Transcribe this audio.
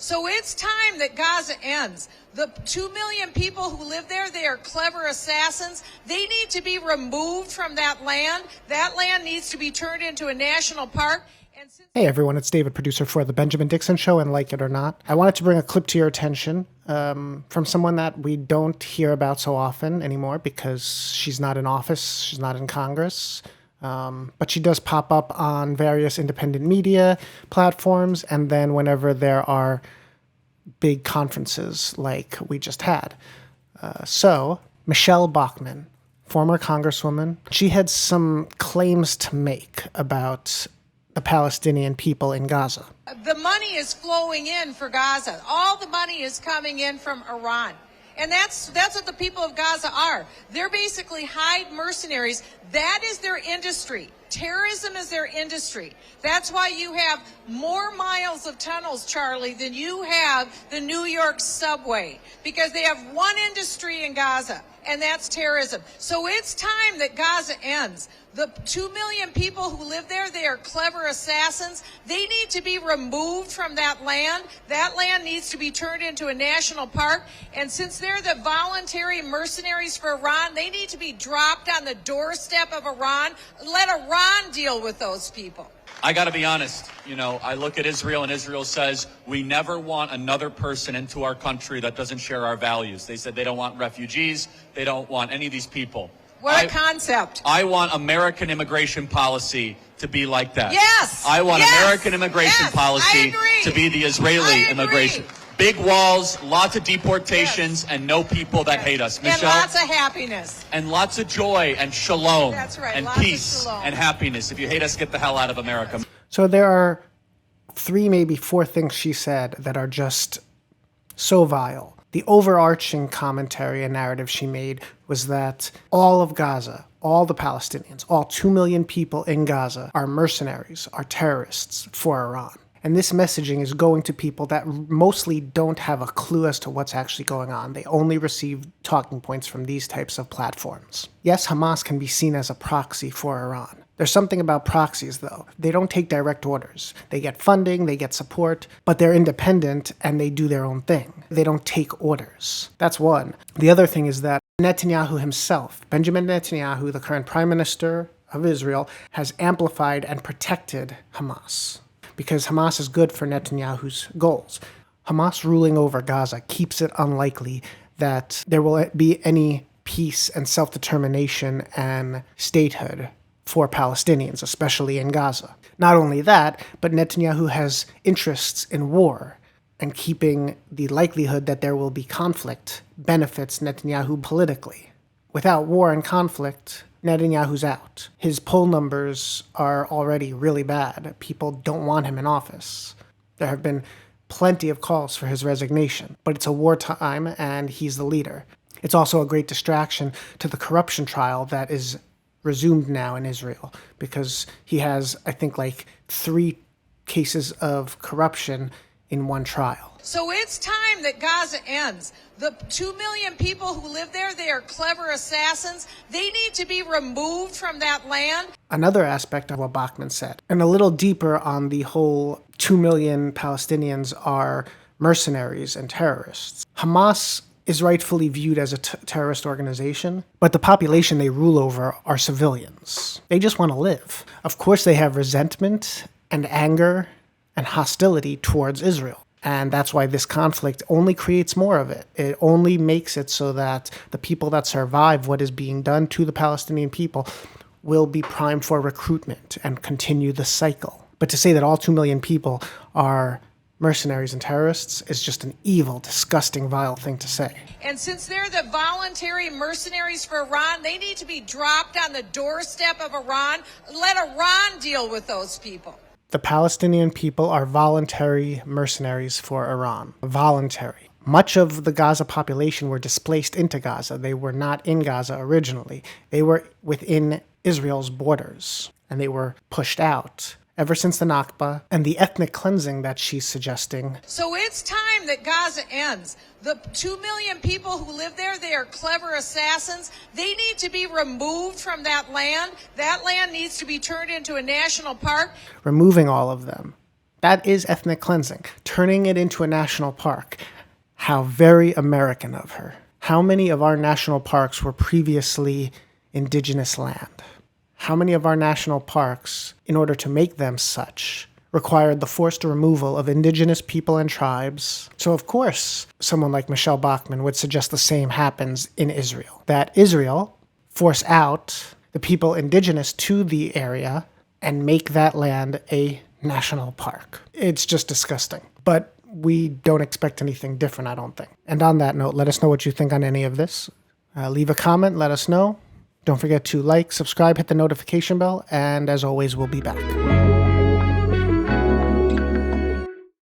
So it's time that Gaza ends. The 2 million people who live there, they are clever assassins. They need to be removed from that land. That land needs to be turned into a national park. Hey everyone, it's David, producer for The Benjamin Dixon Show and Like It or Not. I wanted to bring a clip to your attention from someone that we don't hear about so often anymore because she's not in office, she's not in Congress, but she does pop up on various independent media platforms and then whenever there are big conferences like we just had. So, Michelle Bachmann, former Congresswoman, she had some claims to make about the Palestinian people in Gaza. The money is flowing in for Gaza. All the money is coming in from Iran. And that's what the people of Gaza are. They're basically hired mercenaries. That is their industry. Terrorism is their industry. That's why you have more miles of tunnels, Charlie, than you have the New York subway. Because they have one industry in Gaza, and that's terrorism. So it's time that Gaza ends. The 2 million people who live there, they are clever assassins. They need to be removed from that land. That land needs to be turned into a national park. And since they're the voluntary mercenaries for Iran, they need to be dropped on the doorstep of Iran. Let Iran deal with those people. I got to be honest, I look at Israel and Israel says, we never want another person into our country that doesn't share our values. They said they don't want refugees. They don't want any of these people. What a concept. I want American immigration policy to be like that. Yes. I want American immigration policy to be the Israeli immigration. Big walls, lots of deportations, and no people that hate us. Michelle? And lots of happiness. And lots of joy and shalom. That's right. And lots peace of shalom. and happiness. If you hate us, get the hell out of America. So there are 3, maybe 4 things she said that are just so vile. The overarching commentary and narrative she made was that all of Gaza, all the Palestinians, all 2 million people in Gaza are mercenaries, are terrorists for Iran. And this messaging is going to people that mostly don't have a clue as to what's actually going on. They only receive talking points from these types of platforms. Yes, Hamas can be seen as a proxy for Iran. There's something about proxies, though. They don't take direct orders. They get funding, they get support, but they're independent and they do their own thing. They don't take orders. That's one. The other thing is that Netanyahu himself, Benjamin Netanyahu, the current prime minister of Israel, has amplified and protected Hamas because Hamas is good for Netanyahu's goals. Hamas ruling over Gaza keeps it unlikely that there will be any peace and self-determination and statehood for Palestinians, especially in Gaza. Not only that, but Netanyahu has interests in war, and keeping the likelihood that there will be conflict benefits Netanyahu politically. Without war and conflict, Netanyahu's out. His poll numbers are already really bad. People don't want him in office. There have been plenty of calls for his resignation, but it's a wartime and he's the leader. It's also a great distraction to the corruption trial that is resumed now in Israel because he has, I think, 3 cases of corruption in one trial. So it's time that Gaza ends. The 2 million people who live there, they are clever assassins. They need to be removed from that land. Another aspect of what Bachmann said, and a little deeper on the whole 2 million Palestinians are mercenaries and terrorists. Hamas is rightfully viewed as a terrorist organization, but the population they rule over are civilians. They just want to live. Of course, they have resentment and anger and hostility towards Israel. And that's why this conflict only creates more of it. It only makes it so that the people that survive what is being done to the Palestinian people will be primed for recruitment and continue the cycle. But to say that all 2 million people are mercenaries and terrorists is just an evil, disgusting, vile thing to say. And since they're the voluntary mercenaries for Iran, they need to be dropped on the doorstep of Iran. Let Iran deal with those people. The Palestinian people are voluntary mercenaries for Iran. Voluntary. Much of the Gaza population were displaced into Gaza. They were not in Gaza originally. They were within Israel's borders, and they were pushed out ever since the Nakba and the ethnic cleansing that she's suggesting. So it's time that Gaza ends. The 2 million people who live there, they are clever assassins. They need to be removed from that land. That land needs to be turned into a national park. Removing all of them That is ethnic cleansing. Turning it into a national park. How very American of her. How many of our national parks were previously indigenous land? How many of our national parks, in order to make them such, required the forced removal of indigenous people and tribes? So of course, someone like Michelle Bachmann would suggest the same happens in Israel. That Israel force out the people indigenous to the area and make that land a national park. It's just disgusting. But we don't expect anything different, I don't think. And on that note, let us know what you think on any of this. Leave a comment, let us know. Don't forget to like, subscribe, hit the notification bell, and as always, we'll be back.